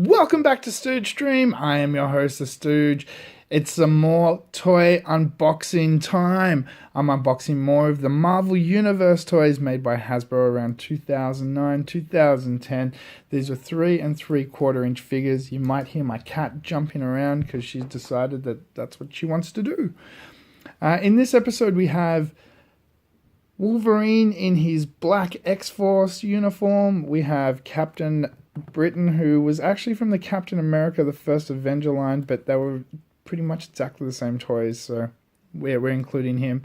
Welcome back to Stooge Stream. I am your host, the Stooge. It's some more toy unboxing time. I'm unboxing more of the Marvel Universe toys made by Hasbro around 2009, 2010. These are 3 3/4 inch figures. You might hear my cat jumping around because she's decided that that's what she wants to do. In this episode, we have Wolverine in his black X-Force uniform. We have Captain Britain, who was actually from the Captain America, the first Avenger line, but they were pretty much exactly the same toys, so we're including him.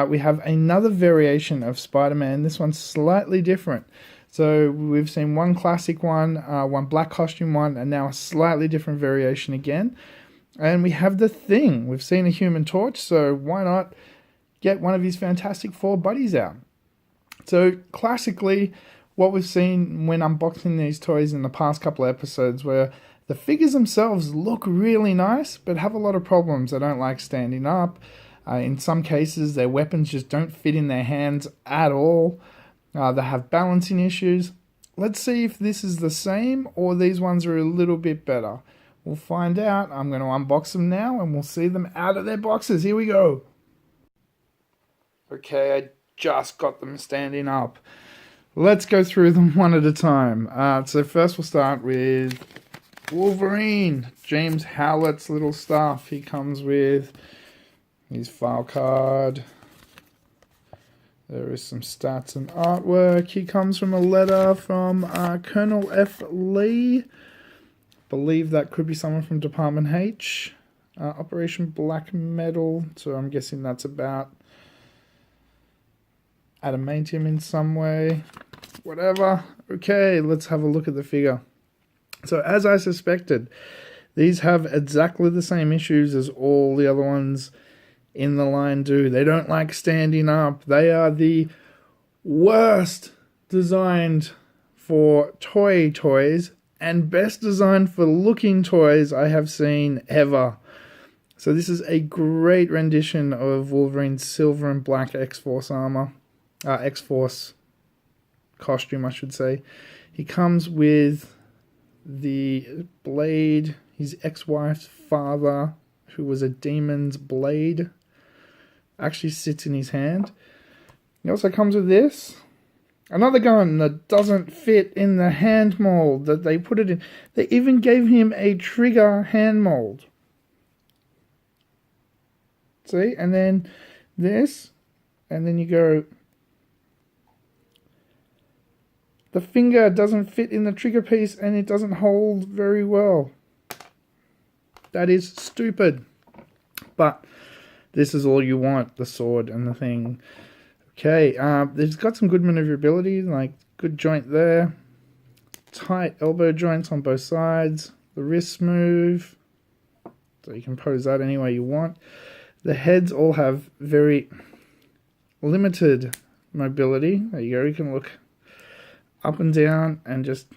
We have another variation of Spider-Man. This one's slightly different. So we've seen one classic one, one black costume one, and now a slightly different variation again. And we have the Thing. We've seen a Human Torch, so why not get one of his Fantastic Four buddies out? So classically, what we've seen when unboxing these toys in the past couple of episodes, where the figures themselves look really nice, but have a lot of problems. They don't like standing up. In some cases, their weapons just don't fit in their hands at all. They have balancing issues. Let's see if this is the same or these ones are a little bit better. We'll find out. I'm going to unbox them now and we'll see them out of their boxes. Here we go. Okay, I just got them standing up. Let's go through them one at a time. So first we'll start with Wolverine, James Howlett's little stuff. He comes with his file card. There is some stats and artwork. He comes from a letter from Colonel F. Lee. Believe that could be someone from Department H. Operation Black Metal. So I'm guessing that's about adamantium in some way. Whatever. Okay, let's have a look at the figure. So as I suspected, these have exactly the same issues as all the other ones in the line do. They don't like standing up. They are the worst designed for toys and best designed for looking toys I have seen ever. So this is a great rendition of Wolverine's silver and black X-Force armor. X-Force costume, I should say. He comes with the blade, his ex-wife's father, who was a demon's blade, actually sits in his hand. He also comes with this. Another gun that doesn't fit in the hand mold that they put it in. They even gave him a trigger hand mold. See? And then this. And then you go. The finger doesn't fit in the trigger piece and it doesn't hold very well. That is stupid. But this is all you want, the sword and the thing. Okay, they've got some good maneuverability, like good joint there. Tight elbow joints on both sides. The wrist move, so you can pose that any way you want. The heads all have very limited mobility. There you go, you can look up and down and just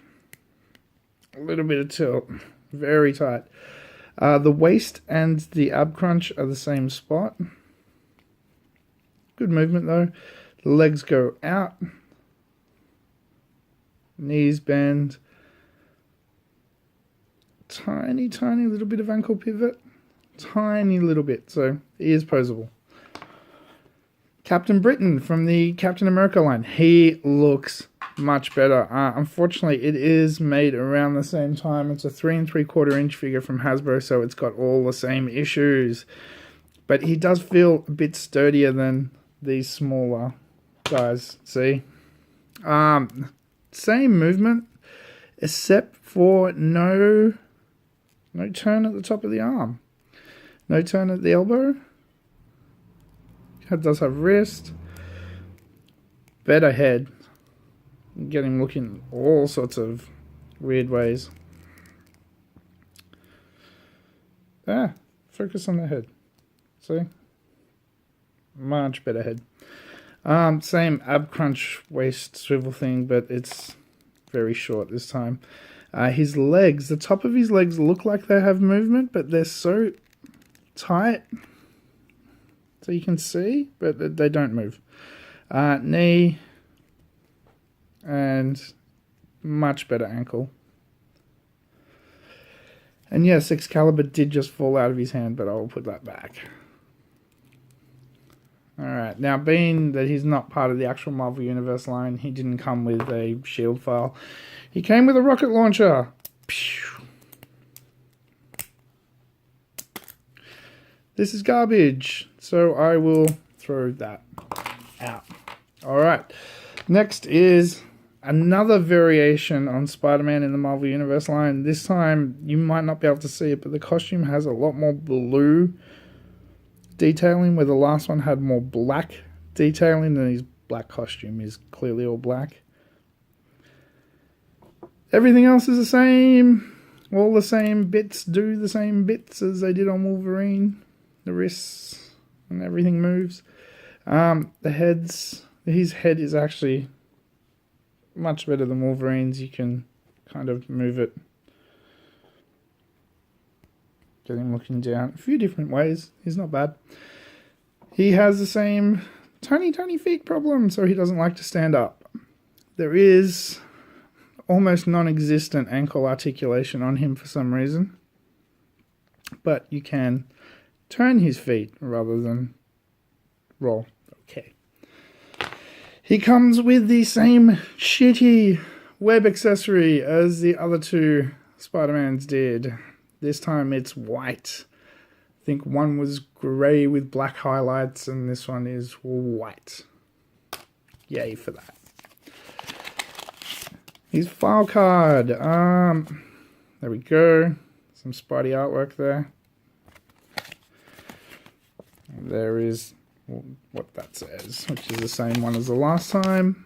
a little bit of tilt. Very tight. The waist and the ab crunch are the same spot. Good movement though. The legs go out. Knees bend. Tiny little bit of ankle pivot. Tiny little bit. So he is posable. Captain Britain from the Captain America line. He looks much better. Unfortunately, it is made around the same time. It's a 3 3/4 inch figure from Hasbro, so it's got all the same issues. But he does feel a bit sturdier than these smaller guys. See? Same movement, except for no turn at the top of the arm. No turn at the elbow. It does have wrist. Better head. Get him looking all sorts of weird ways. Focus on the head. See? Much better head. Same ab crunch waist swivel thing, but it's very short this time. His legs, the top of his legs look like they have movement, but they're so tight. So you can see, but they don't move. Knee. And much better ankle. And yes, Excalibur did just fall out of his hand, but I'll put that back. Alright, now being that he's not part of the actual Marvel Universe line, he didn't come with a shield file. He came with a rocket launcher. This is garbage, so I will throw that out. Alright, next is another variation on Spider-Man in the Marvel Universe line. This time, you might not be able to see it, but the costume has a lot more blue detailing, where the last one had more black detailing, and his black costume is clearly all black. Everything else is the same. All the same bits do the same bits as they did on Wolverine. The wrists and everything moves. His head is actually much better than Wolverine's. You can kind of move it. Get him looking down a few different ways. He's not bad. He has the same tiny feet problem, so he doesn't like to stand up. There is almost non-existent ankle articulation on him for some reason. But you can turn his feet rather than roll. Okay. He comes with the same shitty web accessory as the other two Spider-Mans did. This time it's white. I think one was grey with black highlights, and this one is white. Yay for that. His file card. There we go. Some Spidey artwork there. There is what that says, which is the same one as the last time.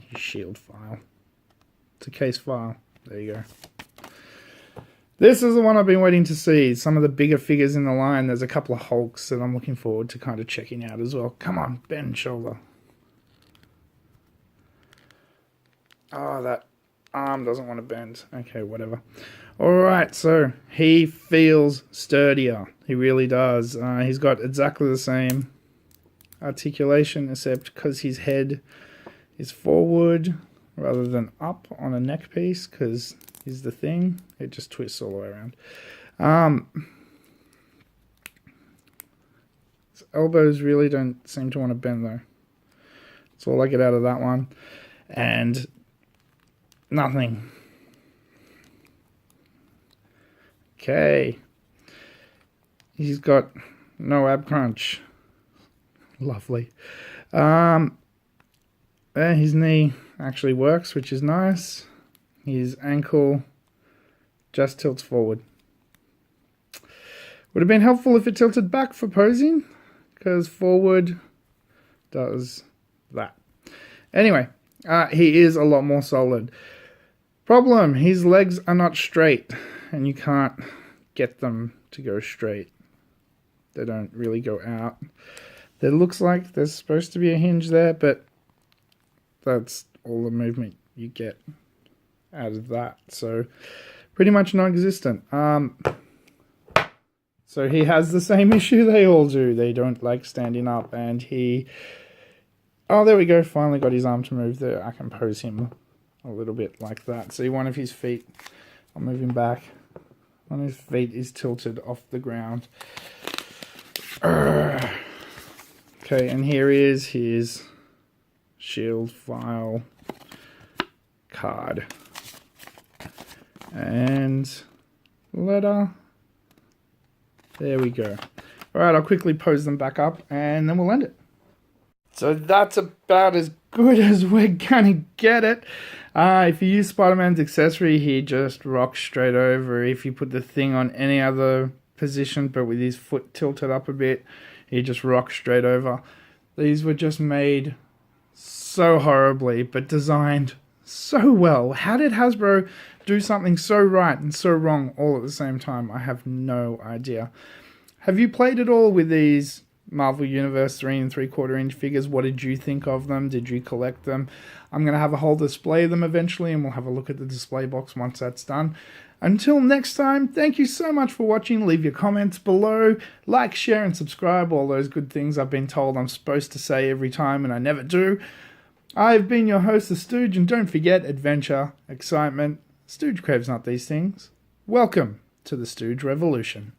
His shield file. It's a case file. There you go. This is the one I've been waiting to see. Some of the bigger figures in the line. There's a couple of Hulks that I'm looking forward to kind of checking out as well. Come on, bend shoulder. Oh, that arm doesn't want to bend. Okay, whatever. Alright, so he feels sturdier. He really does. He's got exactly the same articulation, except because his head is forward rather than up on a neck piece, because here's the thing, it just twists all the way around. His elbows really don't seem to want to bend though. That's all I get out of that one. And nothing. Okay. He's got no ab crunch. Lovely. His knee actually works, which is nice. His ankle just tilts forward. Would have been helpful if it tilted back for posing, because forward does that. Anyway, he is a lot more solid. Problem, his legs are not straight, and you can't get them to go straight. They don't really go out. It looks like there's supposed to be a hinge there, but that's all the movement you get out of that. So pretty much non-existent. So he has the same issue they all do. They don't like standing up, and he... Oh, there we go. Finally got his arm to move there. I can pose him a little bit like that. See, one of his feet, I'll move him back. One of his feet is tilted off the ground. Okay, and here is his shield file card. And letter. There we go. Alright, I'll quickly pose them back up and then we'll end it. So that's about as good as we're gonna get it. If you use Spider-Man's accessory, he just rocks straight over. If you put the thing on any other position, but with his foot tilted up a bit, he just rocks straight over. These were just made so horribly, but designed so well. How did Hasbro do something so right and so wrong all at the same time? I have no idea. Have you played at all with these Marvel Universe 3 3/4 inch figures? What did you think of them? Did you collect them? I'm going to have a whole display of them eventually, and we'll have a look at the display box once that's done. Until next time, thank you so much for watching. Leave your comments below. Like, share, and subscribe. All those good things I've been told I'm supposed to say every time, and I never do. I've been your host, the Stooge, and don't forget adventure, excitement. Stooge craves not these things. Welcome to the Stooge Revolution.